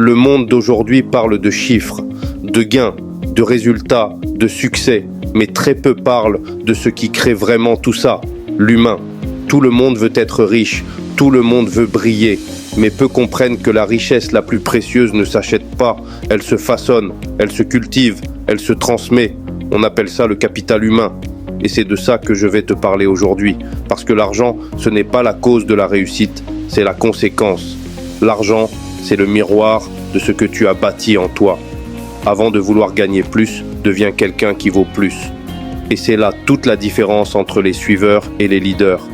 Le monde d'aujourd'hui parle de chiffres, de gains, de résultats, de succès, mais très peu parle de ce qui crée vraiment tout ça, l'humain. Tout le monde veut être riche, tout le monde veut briller, mais peu comprennent que la richesse la plus précieuse ne s'achète pas, elle se façonne, elle se cultive, elle se transmet. On appelle ça le capital humain. Et c'est de ça que je vais te parler aujourd'hui, parce que l'argent, ce n'est pas la cause de la réussite, c'est la conséquence. L'argent, c'est le miroir de ce que tu as bâti en toi. Avant de vouloir gagner plus, deviens quelqu'un qui vaut plus. Et c'est là toute la différence entre les suiveurs et les leaders.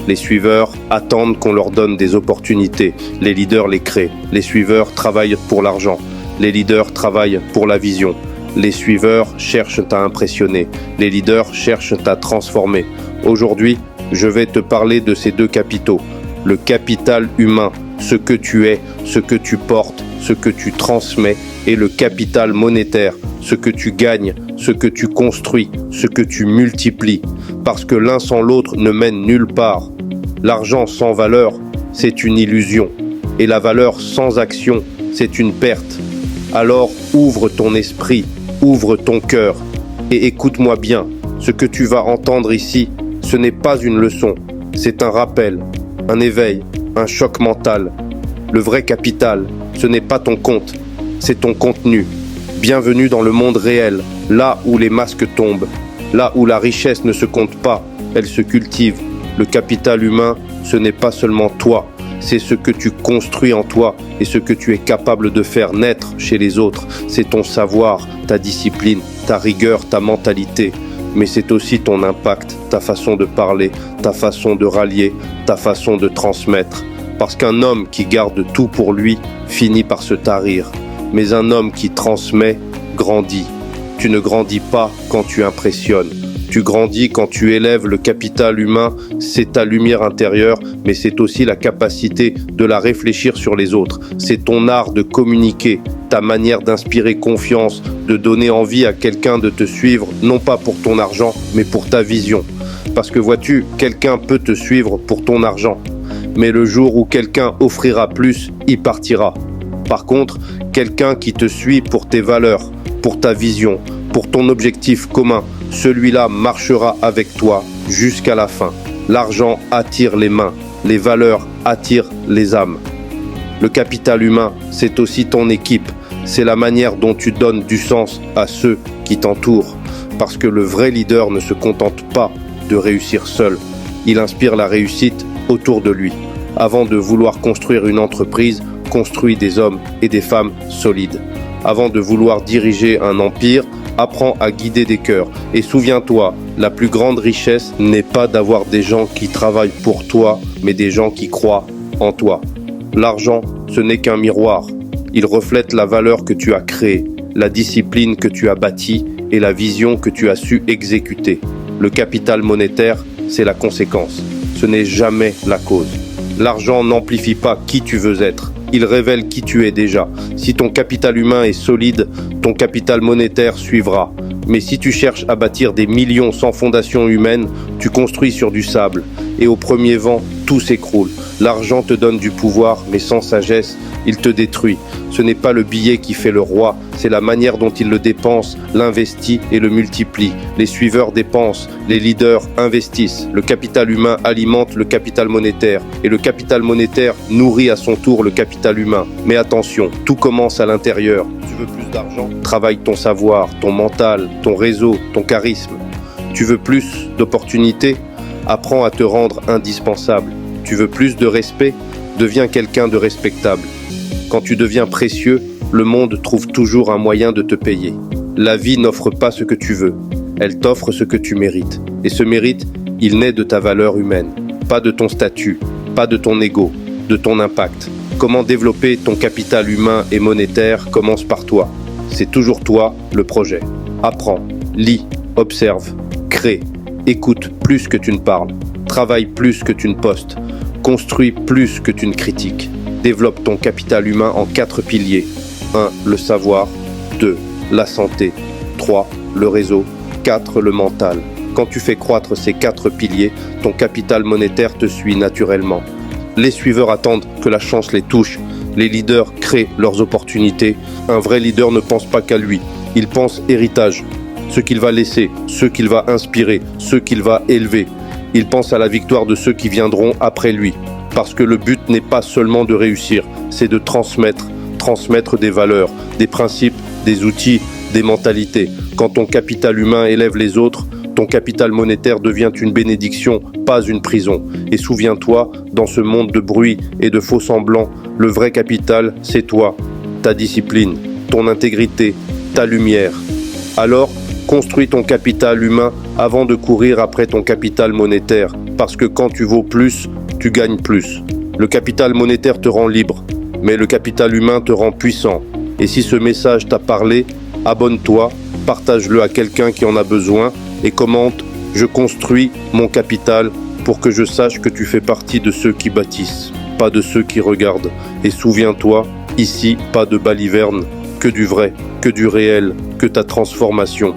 Les suiveurs attendent qu'on leur donne des opportunités. Les leaders les créent. Les suiveurs travaillent pour l'argent. Les leaders travaillent pour la vision. Les suiveurs cherchent à impressionner. Les leaders cherchent à transformer. Aujourd'hui, je vais te parler de ces deux capitaux. Le capital humain, ce que tu es, ce que tu portes, ce que tu transmets, et le capital monétaire, ce que tu gagnes, ce que tu construis, ce que tu multiplies. Parce que l'un sans l'autre ne mène nulle part. L'argent sans valeur, c'est une illusion. Et la valeur sans action, c'est une perte. Alors ouvre ton esprit, ouvre ton cœur et écoute-moi bien. Ce que tu vas entendre ici, ce n'est pas une leçon, c'est un rappel, un éveil, un choc mental. Le vrai capital, ce n'est pas ton compte, c'est ton contenu. Bienvenue dans le monde réel, là où les masques tombent, là où la richesse ne se compte pas, elle se cultive. Le capital humain, ce n'est pas seulement toi, c'est ce que tu construis en toi et ce que tu es capable de faire naître chez les autres. C'est ton savoir, ta discipline, ta rigueur, ta mentalité. Mais c'est aussi ton impact, ta façon de parler, ta façon de rallier, ta façon de transmettre. Parce qu'un homme qui garde tout pour lui finit par se tarir. Mais un homme qui transmet grandit. Tu ne grandis pas quand tu impressionnes. Tu grandis quand tu élèves le capital humain, c'est ta lumière intérieure, mais c'est aussi la capacité de la réfléchir sur les autres. C'est ton art de communiquer, ta manière d'inspirer confiance, de donner envie à quelqu'un de te suivre, non pas pour ton argent, mais pour ta vision. Parce que vois-tu, quelqu'un peut te suivre pour ton argent, mais le jour où quelqu'un offrira plus, il partira. Par contre, quelqu'un qui te suit pour tes valeurs, pour ta vision, pour ton objectif commun, celui-là marchera avec toi jusqu'à la fin. L'argent attire les mains, les valeurs attirent les âmes. Le capital humain, c'est aussi ton équipe. C'est la manière dont tu donnes du sens à ceux qui t'entourent. Parce que le vrai leader ne se contente pas de réussir seul. Il inspire la réussite autour de lui. Avant de vouloir construire une entreprise, construis des hommes et des femmes solides. Avant de vouloir diriger un empire, apprends à guider des cœurs. Et souviens-toi, la plus grande richesse n'est pas d'avoir des gens qui travaillent pour toi, mais des gens qui croient en toi. L'argent, ce n'est qu'un miroir. Il reflète la valeur que tu as créée, la discipline que tu as bâtie et la vision que tu as su exécuter. Le capital monétaire, c'est la conséquence. Ce n'est jamais la cause. L'argent n'amplifie pas qui tu veux être. Il révèle qui tu es déjà. Si ton capital humain est solide, ton capital monétaire suivra. Mais si tu cherches à bâtir des millions sans fondation humaine, tu construis sur du sable. Et au premier vent, tout s'écroule. L'argent te donne du pouvoir, mais sans sagesse, il te détruit. Ce n'est pas le billet qui fait le roi, c'est la manière dont il le dépense, l'investit et le multiplie. Les suiveurs dépensent, les leaders investissent. Le capital humain alimente le capital monétaire. Et le capital monétaire nourrit à son tour le capital humain. Mais attention, tout commence à l'intérieur. Tu veux plus d'argent ? Travaille ton savoir, ton mental, ton réseau, ton charisme. Tu veux plus d'opportunités ? Apprends à te rendre indispensable. Tu veux plus de respect ? Deviens quelqu'un de respectable. Quand tu deviens précieux, le monde trouve toujours un moyen de te payer. La vie n'offre pas ce que tu veux, elle t'offre ce que tu mérites. Et ce mérite, il naît de ta valeur humaine, pas de ton statut, pas de ton ego, de ton impact. Comment développer ton capital humain et monétaire commence par toi. C'est toujours toi le projet. Apprends, lis, observe, crée, écoute plus que tu ne parles, travaille plus que tu ne postes, construis plus que tu ne critiques. Développe ton capital humain en 4 piliers. 1. Le savoir. 2. La santé. 3. Le réseau. 4. Le mental. Quand tu fais croître ces 4 piliers, ton capital monétaire te suit naturellement. Les suiveurs attendent que la chance les touche. Les leaders créent leurs opportunités. Un vrai leader ne pense pas qu'à lui. Il pense héritage, ce qu'il va laisser, ceux qu'il va inspirer, ceux qu'il va élever. Il pense à la victoire de ceux qui viendront après lui. Parce que le but n'est pas seulement de réussir, c'est de transmettre des valeurs, des principes, des outils, des mentalités. Quand ton capital humain élève les autres, ton capital monétaire devient une bénédiction, pas une prison. Et souviens-toi, dans ce monde de bruit et de faux semblants, le vrai capital, c'est toi, ta discipline, ton intégrité, ta lumière. Alors, construis ton capital humain avant de courir après ton capital monétaire. Parce que quand tu vaux plus, tu gagnes plus. Le capital monétaire te rend libre, mais le capital humain te rend puissant. Et si ce message t'a parlé, abonne-toi, partage-le à quelqu'un qui en a besoin et commente « Je construis mon capital pour que je sache que tu fais partie de ceux qui bâtissent, pas de ceux qui regardent. Et souviens-toi, ici, pas de balivernes, que du vrai, que du réel, que ta transformation. »